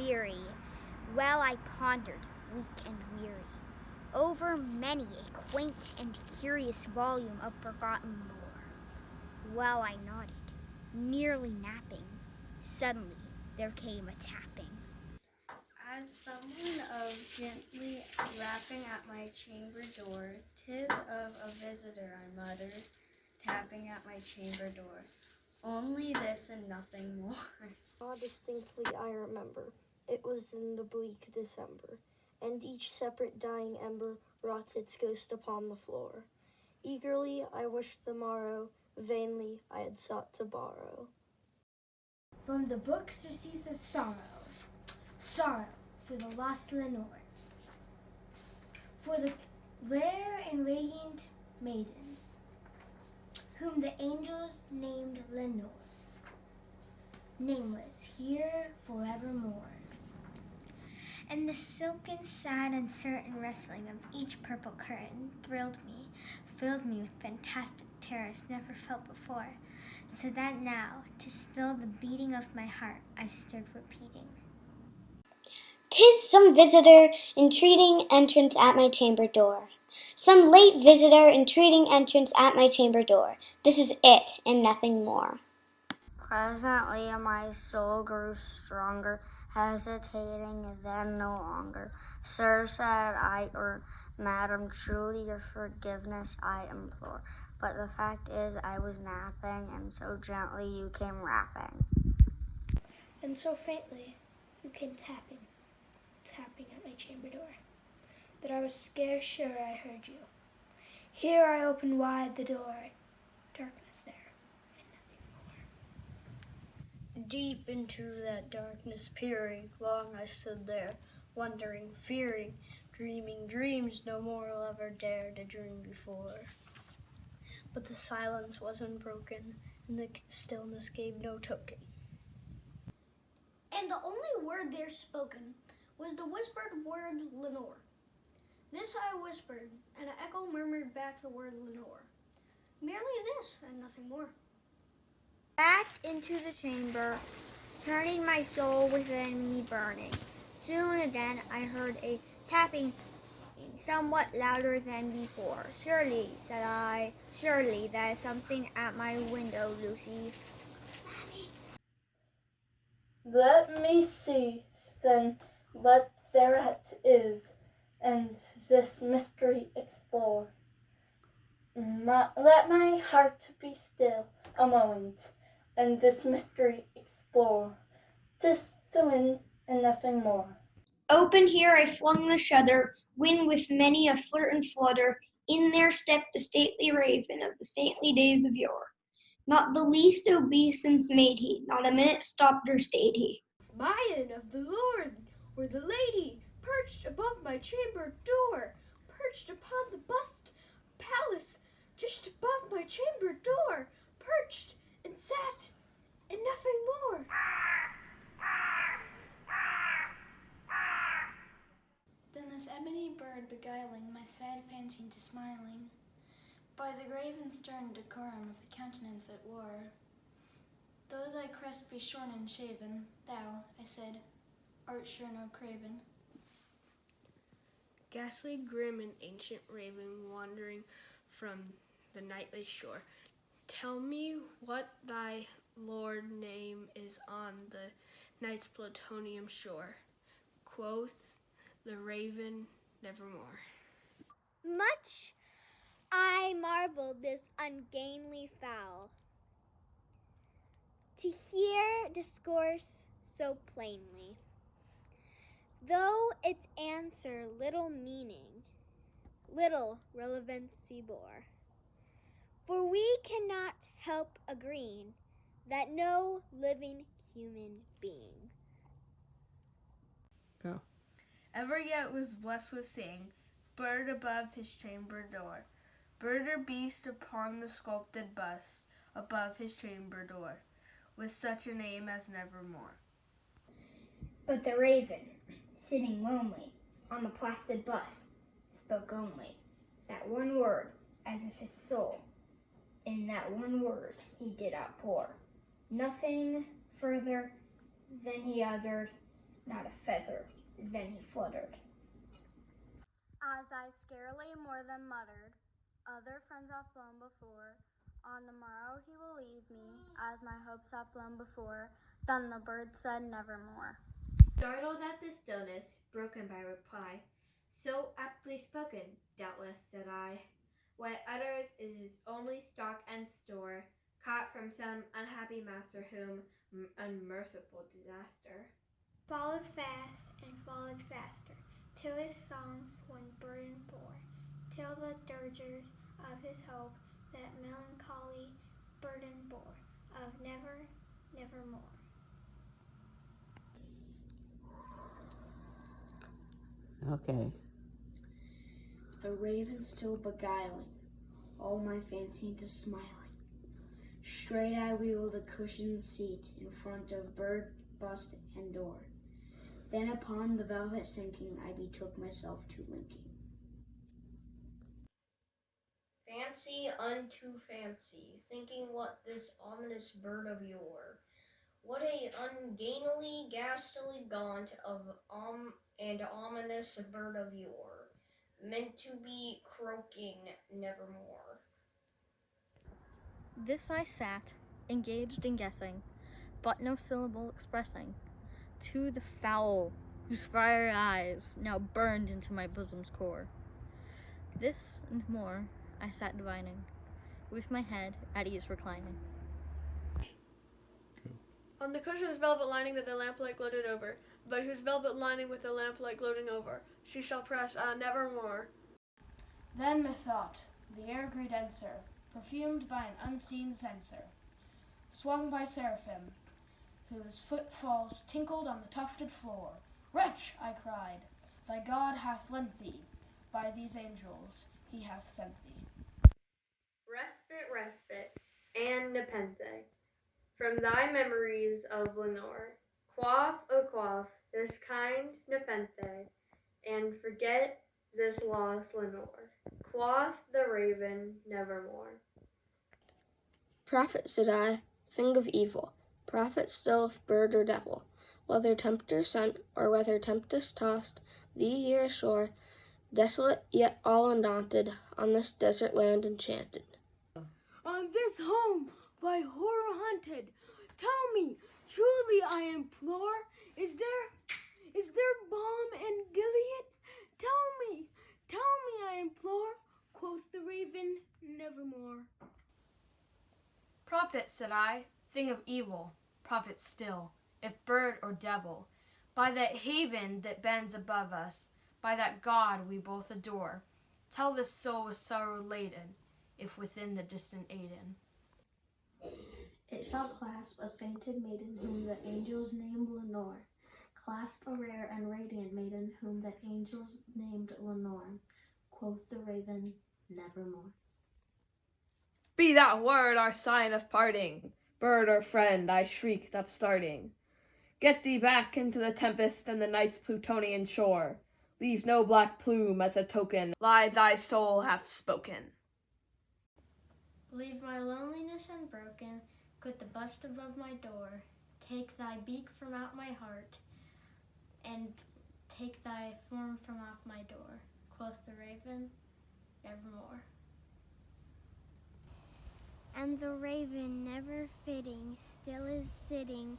dreary, while I pondered, weak and weary, over many a quaint and curious volume of forgotten lore. While I nodded, nearly napping, suddenly there came a tapping. As someone of gently rapping at my chamber door, 'tis of a visitor, I muttered, tapping at my chamber door. Only this and nothing more. How distinctly I remember, it was in the bleak December, and each separate dying ember wrought its ghost upon the floor. Eagerly I wished the morrow, vainly I had sought to borrow. From the books surcease of sorrow, sorrow for the lost Lenore, for the rare and radiant maiden, whom the angels named Lenore, nameless here forevermore. And the silken, sad, uncertain rustling of each purple curtain thrilled me, filled me with fantastic terrors never felt before, so that now, to still the beating of my heart, I stood repeating. 'Tis some visitor entreating entrance at my chamber door. Some late visitor entreating entrance at my chamber door. This is it, and nothing more. Presently my soul grew stronger, hesitating then no longer. Sir, said I, or madam, truly your forgiveness I implore. But the fact is I was napping, and so gently you came rapping. And so faintly you came tapping, tapping at my chamber door, that I was scarce sure I heard you. Here I opened wide the door, darkness there, and nothing more. Deep into that darkness peering, long I stood there, wondering, fearing, dreaming dreams no mortal ever dared to dream before. But the silence was unbroken, and the stillness gave no token. And the only word there spoken was the whispered word Lenore. This I whispered, and an echo murmured back the word Lenore. Merely this, and nothing more. Back into the chamber, turning my soul within me burning. Soon again I heard a tapping somewhat louder than before. Surely, said I, surely that is something at my window, Lucy. Let me see, then, what thereat is, and this mystery explore. Let my heart be still a moment, and this mystery explore. 'Tis the wind and nothing more. Open here I flung the shutter, when with many a flirt and flutter, in there stepped a stately raven of the saintly days of yore. Not the least obeisance made he, not a minute stopped or stayed he. Maiden of the Lord, or the lady, perched above my chamber door, perched upon the bust palace, just above my chamber door, perched and sat, and nothing more. Then this ebony bird beguiling my sad fancy into smiling, by the grave and stern decorum of the countenance it wore. Though thy crest be shorn and shaven, thou, I said, art sure no craven. Ghastly, grim, and ancient raven wandering from the nightly shore, tell me what thy lord name is on the night's plutonium shore. Quoth the raven nevermore. Much I marveled this ungainly fowl, to hear discourse so plainly, though its answer little meaning, little relevancy bore. For we cannot help agreeing that no living human being Ever yet was blessed with seeing bird above his chamber door, bird or beast upon the sculpted bust above his chamber door, with such a name as nevermore. But the raven, sitting lonely on the placid bust, spoke only that one word, as if his soul in that one word he did outpour. Nothing further than he uttered, not a feather. Then he fluttered. As I scarcely more than muttered, other friends have flown before. On the morrow he will leave me, as my hopes have flown before. Then the bird said nevermore. Startled at the stillness, broken by reply, so aptly spoken, doubtless, said I. What utters is his only stock and store, caught from some unhappy master whom unmerciful disaster followed fast and followed faster, till his songs went burden bore, till the dirges of his hope that melancholy burden bore, of never, nevermore. Okay. The raven still beguiling, all my fancy into smiling. Straight I wheeled a cushioned seat in front of bird, bust, and door. Then upon the velvet sinking, I betook myself to linking. Fancy unto fancy, thinking what this ominous bird of yore, what a ungainly, ghastly gaunt of and ominous bird of yore, meant to be croaking nevermore. This I sat, engaged in guessing, but no syllable expressing, to the fowl whose fiery eyes now burned into my bosom's core. This and more I sat divining, with my head at ease reclining. On the cushion's velvet lining that the lamplight gloated over, but whose velvet lining with the lamplight gloating over, she shall press nevermore. Then methought the air grew denser, perfumed by an unseen censer, swung by seraphim, whose footfalls tinkled on the tufted floor. Wretch, I cried, thy God hath lent thee, by these angels he hath sent thee. Respite, respite, and nepenthe, from thy memories of Lenore, quaff, oh quaff, this kind nepenthe, and forget this lost Lenore, quoth the raven nevermore. Prophet, said I, thing of evil, prophet still if bird or devil, whether tempter sent or whether tempest tossed thee here ashore, desolate yet all undaunted, on this desert land enchanted. On this home by horror hunted, tell me, truly I implore, is there balm in Gilead? Tell me, I implore, quoth the raven, nevermore. Prophet, said I, thing of evil, prophet still, if bird or devil, by that haven that bends above us, by that God we both adore, tell this soul with sorrow laden, if within the distant Aidenn. It shall clasp a sainted maiden whom the angels named Lenore, clasp a rare and radiant maiden whom the angels named Lenore, quoth the raven, nevermore. Be that word our sign of parting, bird or friend, I shrieked upstarting. Get thee back into the tempest and the night's Plutonian shore. Leave no black plume as a token, lie thy soul hath spoken. Leave my loneliness unbroken, quit the bust above my door, take thy beak from out my heart, and take thy form from off my door, quoth the raven, nevermore. And the raven, never fitting, still is sitting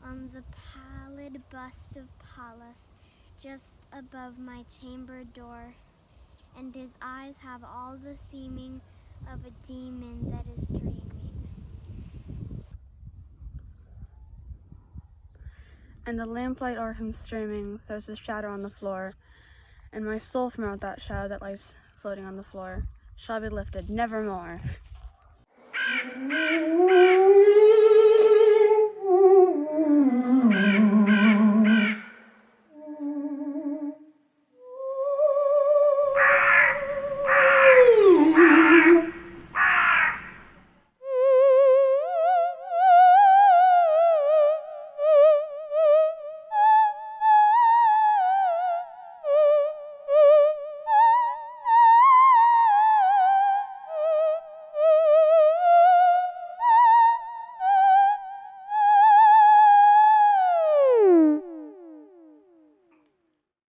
on the pallid bust of Pallas, just above my chamber door, and his eyes have all the seeming of a demon that is dreaming. And the lamplight o'er him streaming throws his shadow on the floor, and my soul from out that shadow that lies floating on the floor shall be lifted nevermore.